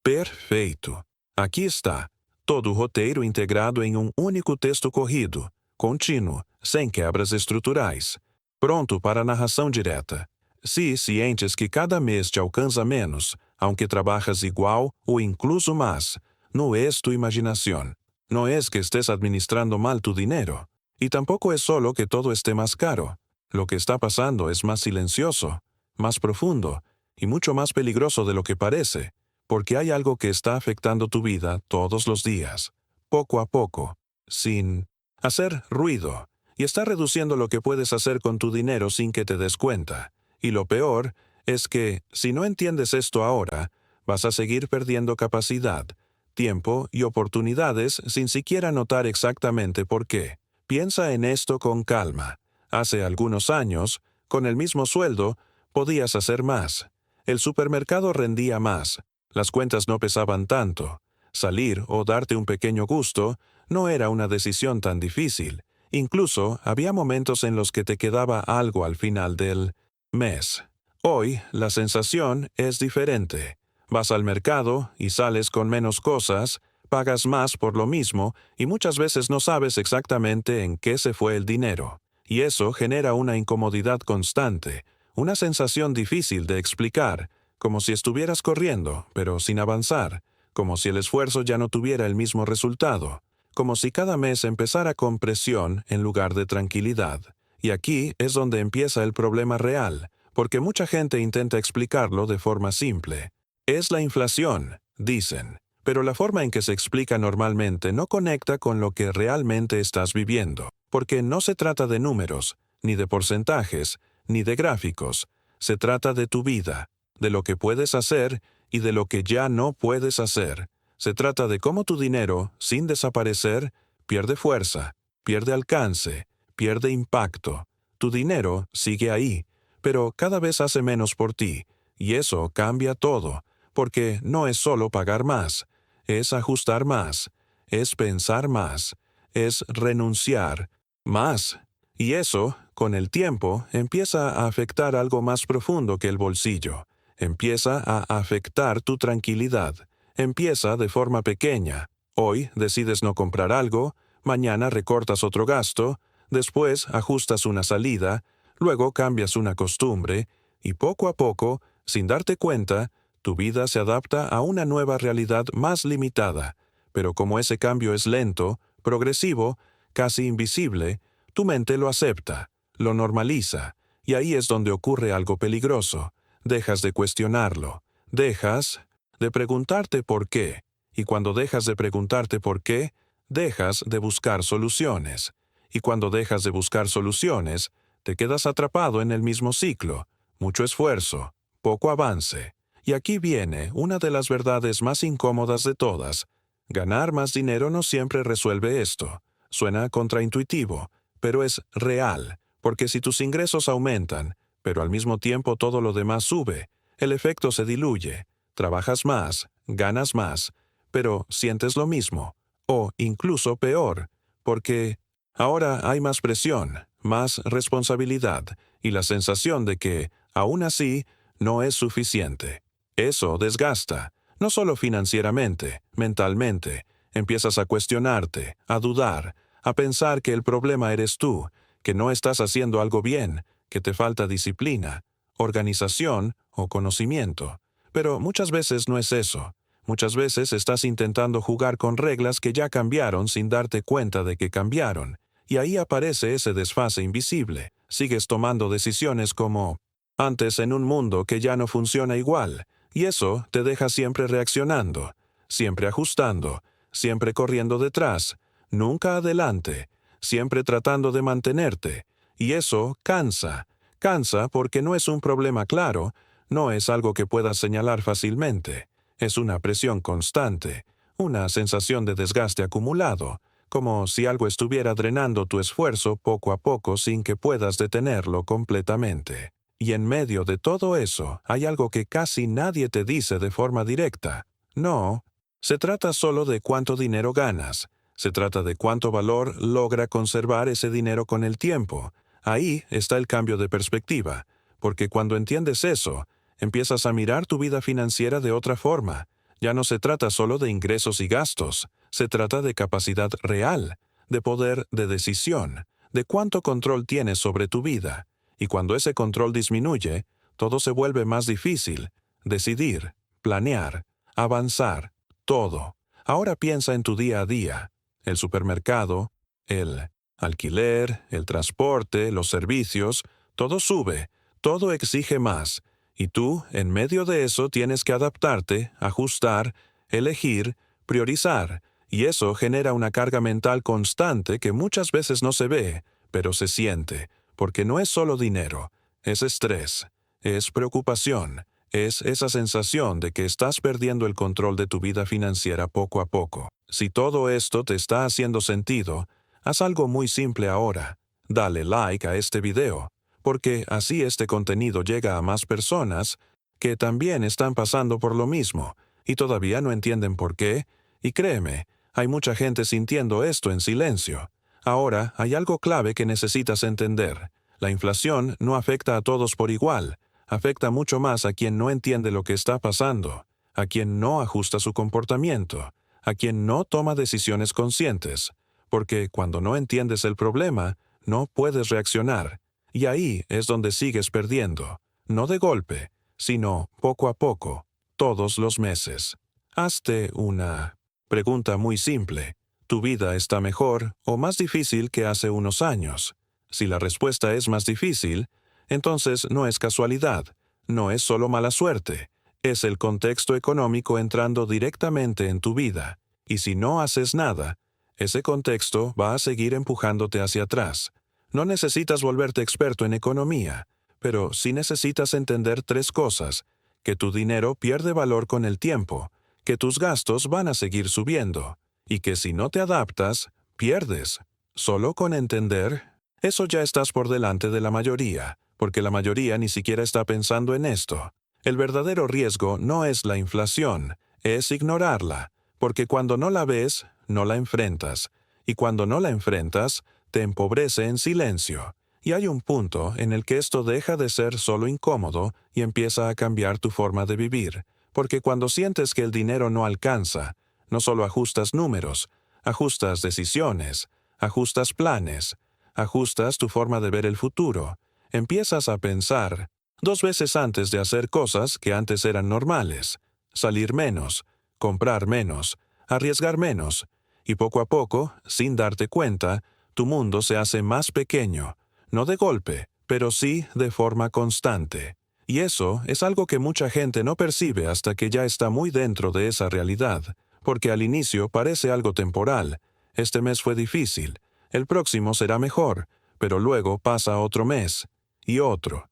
Perfeito. Aqui está. Todo o roteiro integrado em um único texto corrido, contínuo, sem quebras estruturais. Pronto para a narração direta. Se cientes que cada mês te alcança menos, aunque trabajas igual ou incluso más, no es tu imaginación. No es que estés administrando mal tu dinero. Y tampoco es solo que todo esté más caro. Lo que está pasando es más silencioso, más profundo y mucho más peligroso de lo que parece, porque hay algo que está afectando tu vida todos los días, poco a poco, sin hacer ruido, y está reduciendo lo que puedes hacer con tu dinero sin que te des cuenta. Y lo peor es que, si no entiendes esto ahora, vas a seguir perdiendo capacidad, tiempo y oportunidades sin siquiera notar exactamente por qué. Piensa en esto con calma. Hace algunos años, con el mismo sueldo, podías hacer más. El supermercado rendía más. Las cuentas no pesaban tanto. Salir o darte un pequeño gusto no era una decisión tan difícil. Incluso había momentos en los que te quedaba algo al final del mes. Hoy, la sensación es diferente. Vas al mercado y sales con menos cosas, pagas más por lo mismo y muchas veces no sabes exactamente en qué se fue el dinero. Y eso genera una incomodidad constante, una sensación difícil de explicar, como si estuvieras corriendo, pero sin avanzar, como si el esfuerzo ya no tuviera el mismo resultado, como si cada mes empezara con presión en lugar de tranquilidad. Y aquí es donde empieza el problema real, porque mucha gente intenta explicarlo de forma simple. Es la inflación, dicen, pero la forma en que se explica normalmente no conecta con lo que realmente estás viviendo, porque no se trata de números, ni de porcentajes, ni de gráficos. Se trata de tu vida, de lo que puedes hacer y de lo que ya no puedes hacer. Se trata de cómo tu dinero, sin desaparecer, pierde fuerza, pierde alcance, pierde impacto. Tu dinero sigue ahí, pero cada vez hace menos por ti, y eso cambia todo, porque no es solo pagar más, es ajustar más, es pensar más, es renunciar más. Y eso, con el tiempo, empieza a afectar algo más profundo que el bolsillo. Empieza a afectar tu tranquilidad. Empieza de forma pequeña. Hoy decides no comprar algo, mañana recortas otro gasto, después ajustas una salida, luego cambias una costumbre, y poco a poco, sin darte cuenta, tu vida se adapta a una nueva realidad más limitada. Pero como ese cambio es lento, progresivo, casi invisible, tu mente lo acepta, lo normaliza, y ahí es donde ocurre algo peligroso. Dejas de cuestionarlo, dejas de preguntarte por qué, y cuando dejas de preguntarte por qué, dejas de buscar soluciones. Y cuando dejas de buscar soluciones, te quedas atrapado en el mismo ciclo, mucho esfuerzo, poco avance. Y aquí viene una de las verdades más incómodas de todas. Ganar más dinero no siempre resuelve esto. Suena contraintuitivo, pero es real, porque si tus ingresos aumentan, pero al mismo tiempo todo lo demás sube, el efecto se diluye. Trabajas más, ganas más, pero sientes lo mismo, o incluso peor, porque ahora hay más presión, más responsabilidad, y la sensación de que, aún así, no es suficiente. Eso desgasta, no solo financieramente, mentalmente. Empiezas a cuestionarte, a dudar, a pensar que el problema eres tú, que no estás haciendo algo bien, que te falta disciplina, organización o conocimiento. Pero muchas veces no es eso. Muchas veces estás intentando jugar con reglas que ya cambiaron sin darte cuenta de que cambiaron, y ahí aparece ese desfase invisible. Sigues tomando decisiones como antes en un mundo que ya no funciona igual, y eso te deja siempre reaccionando, siempre ajustando, siempre corriendo detrás, nunca adelante, siempre tratando de mantenerte, y eso cansa. Cansa porque no es un problema claro, no es algo que puedas señalar fácilmente. Es una presión constante, una sensación de desgaste acumulado, como si algo estuviera drenando tu esfuerzo poco a poco sin que puedas detenerlo completamente. Y en medio de todo eso hay algo que casi nadie te dice de forma directa. No, se trata solo de cuánto dinero ganas. Se trata de cuánto valor logra conservar ese dinero con el tiempo. Ahí está el cambio de perspectiva, porque cuando entiendes eso, empiezas a mirar tu vida financiera de otra forma. Ya no se trata solo de ingresos y gastos, se trata de capacidad real, de poder de decisión, de cuánto control tienes sobre tu vida. Y cuando ese control disminuye, todo se vuelve más difícil. Decidir, planear, avanzar, todo. Ahora piensa en tu día a día. El supermercado, el alquiler, el transporte, los servicios, todo sube, todo exige más. Y tú, en medio de eso, tienes que adaptarte, ajustar, elegir, priorizar. Y eso genera una carga mental constante que muchas veces no se ve, pero se siente, porque no es solo dinero, es estrés, es preocupación, es esa sensación de que estás perdiendo el control de tu vida financiera poco a poco. Si todo esto te está haciendo sentido, haz algo muy simple ahora. Dale like a este video, porque así este contenido llega a más personas que también están pasando por lo mismo y todavía no entienden por qué, y créeme, hay mucha gente sintiendo esto en silencio. Ahora hay algo clave que necesitas entender. La inflación no afecta a todos por igual, afecta mucho más a quien no entiende lo que está pasando, a quien no ajusta su comportamiento, a quien no toma decisiones conscientes, porque cuando no entiendes el problema, no puedes reaccionar, y ahí es donde sigues perdiendo, no de golpe, sino poco a poco, todos los meses. Hazte una pregunta muy simple. ¿Tu vida está mejor o más difícil que hace unos años? Si la respuesta es más difícil, entonces no es casualidad, no es solo mala suerte, es el contexto económico entrando directamente en tu vida, y si no haces nada, ese contexto va a seguir empujándote hacia atrás. No necesitas volverte experto en economía, pero sí necesitas entender tres cosas: que tu dinero pierde valor con el tiempo, que tus gastos van a seguir subiendo, y que si no te adaptas, pierdes. Solo con entender, eso ya estás por delante de la mayoría, porque la mayoría ni siquiera está pensando en esto. El verdadero riesgo no es la inflación, es ignorarla, porque cuando no la ves, no la enfrentas, y cuando no la enfrentas, te empobrece en silencio. Y hay un punto en el que esto deja de ser solo incómodo y empieza a cambiar tu forma de vivir, porque cuando sientes que el dinero no alcanza, no solo ajustas números, ajustas decisiones, ajustas planes, ajustas tu forma de ver el futuro, empiezas a pensar 2 veces antes de hacer cosas que antes eran normales, salir menos, comprar menos, arriesgar menos, y poco a poco, sin darte cuenta, tu mundo se hace más pequeño, no de golpe, pero sí de forma constante. Y eso es algo que mucha gente no percibe hasta que ya está muy dentro de esa realidad, porque al inicio parece algo temporal. Este mes fue difícil, el próximo será mejor, pero luego pasa otro mes, y otro,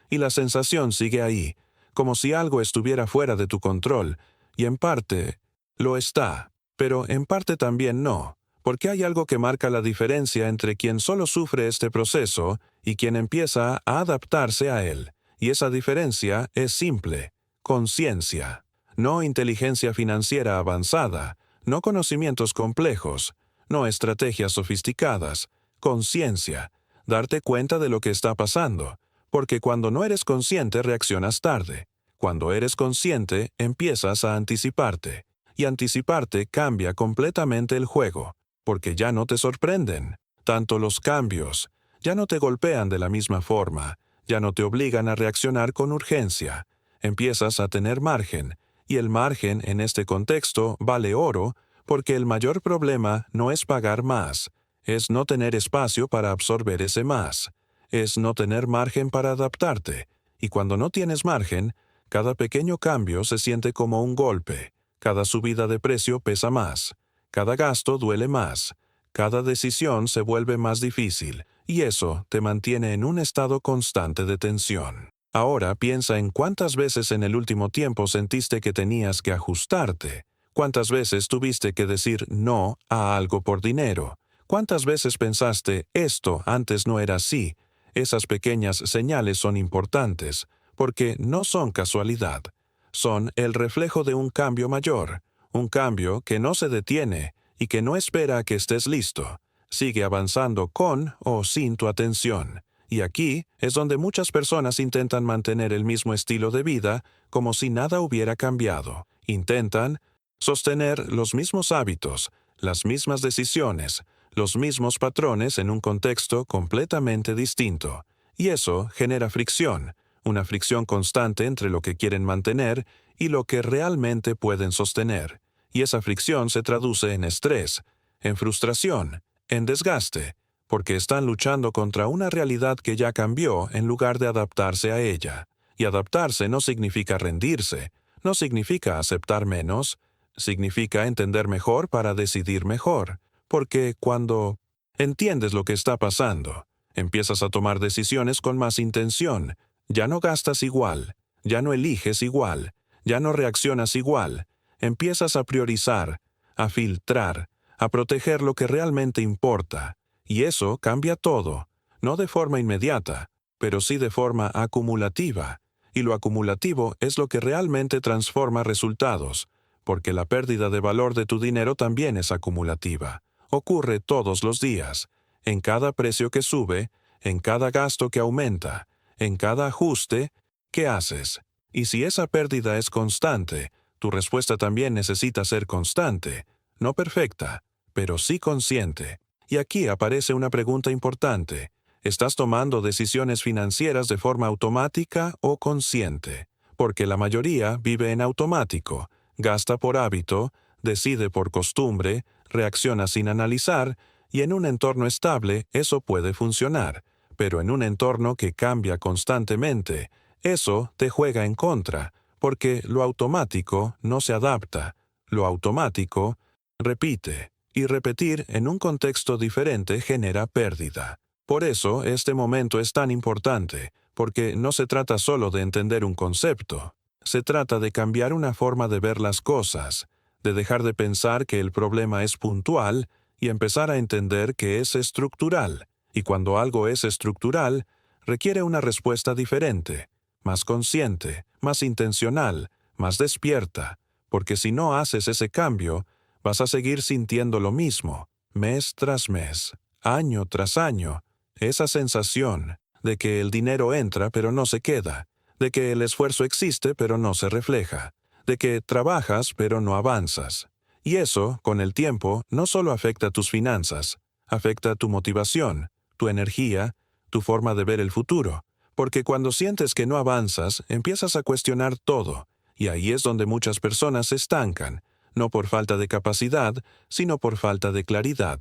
y la sensación sigue ahí, como si algo estuviera fuera de tu control, y en parte lo está, pero en parte también no, porque hay algo que marca la diferencia entre quien solo sufre este proceso y quien empieza a adaptarse a él, y esa diferencia es simple: conciencia. No inteligencia financiera avanzada, no conocimientos complejos, no estrategias sofisticadas, conciencia, darte cuenta de lo que está pasando, porque cuando no eres consciente reaccionas tarde. Cuando eres consciente empiezas a anticiparte, y anticiparte cambia completamente el juego, porque ya no te sorprenden tanto los cambios, ya no te golpean de la misma forma, ya no te obligan a reaccionar con urgencia, empiezas a tener margen, y el margen en este contexto vale oro, porque el mayor problema no es pagar más, es no tener espacio para absorber ese más, es no tener margen para adaptarte, y cuando no tienes margen, cada pequeño cambio se siente como un golpe, cada subida de precio pesa más, cada gasto duele más, cada decisión se vuelve más difícil, y eso te mantiene en un estado constante de tensión. Ahora piensa en cuántas veces en el último tiempo sentiste que tenías que ajustarte, cuántas veces tuviste que decir no a algo por dinero, cuántas veces pensaste esto antes no era así. Esas pequeñas señales son importantes, porque no son casualidad, son el reflejo de un cambio mayor, un cambio que no se detiene y que no espera a que estés listo, sigue avanzando con o sin tu atención. Y aquí es donde muchas personas intentan mantener el mismo estilo de vida como si nada hubiera cambiado. Intentan sostener los mismos hábitos, las mismas decisiones, los mismos patrones en un contexto completamente distinto. Y eso genera fricción, una fricción constante entre lo que quieren mantener y lo que realmente pueden sostener. Y esa fricción se traduce en estrés, en frustración, en desgaste, porque están luchando contra una realidad que ya cambió en lugar de adaptarse a ella. Y adaptarse no significa rendirse, no significa aceptar menos, significa entender mejor para decidir mejor, porque cuando entiendes lo que está pasando, empiezas a tomar decisiones con más intención, ya no gastas igual, ya no eliges igual, ya no reaccionas igual, empiezas a priorizar, a filtrar, a proteger lo que realmente importa, y eso cambia todo, no de forma inmediata, pero sí de forma acumulativa, y lo acumulativo es lo que realmente transforma resultados, porque la pérdida de valor de tu dinero también es acumulativa. Ocurre todos los días, en cada precio que sube, en cada gasto que aumenta, en cada ajuste que haces. Y si esa pérdida es constante, tu respuesta también necesita ser constante, no perfecta, pero sí consciente. Y aquí aparece una pregunta importante. ¿Estás tomando decisiones financieras de forma automática o consciente? Porque la mayoría vive en automático, gasta por hábito, decide por costumbre, reacciona sin analizar, y en un entorno estable eso puede funcionar, pero en un entorno que cambia constantemente, eso te juega en contra, porque lo automático no se adapta, lo automático repite, y repetir en un contexto diferente genera pérdida. Por eso este momento es tan importante, porque no se trata solo de entender un concepto, se trata de cambiar una forma de ver las cosas, de dejar de pensar que el problema es puntual y empezar a entender que es estructural, y cuando algo es estructural, requiere una respuesta diferente, más consciente, más intencional, más despierta, porque si no haces ese cambio, vas a seguir sintiendo lo mismo, mes tras mes, año tras año, esa sensación de que el dinero entra pero no se queda, de que el esfuerzo existe pero no se refleja, de que trabajas pero no avanzas. Y eso, con el tiempo, no solo afecta tus finanzas, afecta tu motivación, tu energía, tu forma de ver el futuro, porque cuando sientes que no avanzas, empiezas a cuestionar todo, y ahí es donde muchas personas se estancan, no por falta de capacidad, sino por falta de claridad.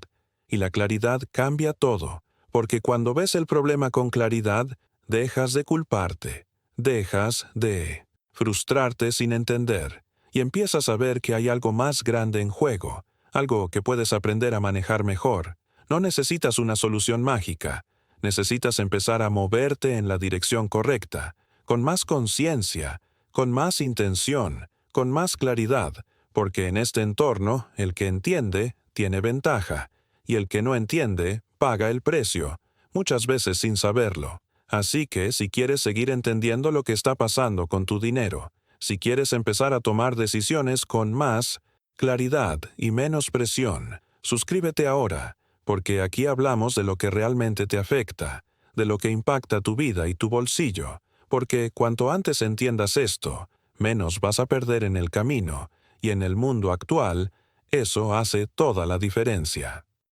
Y la claridad cambia todo, porque cuando ves el problema con claridad, dejas de culparte, dejas de frustrarte sin entender, y empiezas a ver que hay algo más grande en juego, algo que puedes aprender a manejar mejor. No necesitas una solución mágica, necesitas empezar a moverte en la dirección correcta, con más conciencia, con más intención, con más claridad, porque en este entorno el que entiende tiene ventaja, y el que no entiende paga el precio, muchas veces sin saberlo. Así que si quieres seguir entendiendo lo que está pasando con tu dinero, si quieres empezar a tomar decisiones con más claridad y menos presión, suscríbete ahora, porque aquí hablamos de lo que realmente te afecta, de lo que impacta tu vida y tu bolsillo, porque cuanto antes entiendas esto, menos vas a perder en el camino, y en el mundo actual, eso hace toda la diferencia.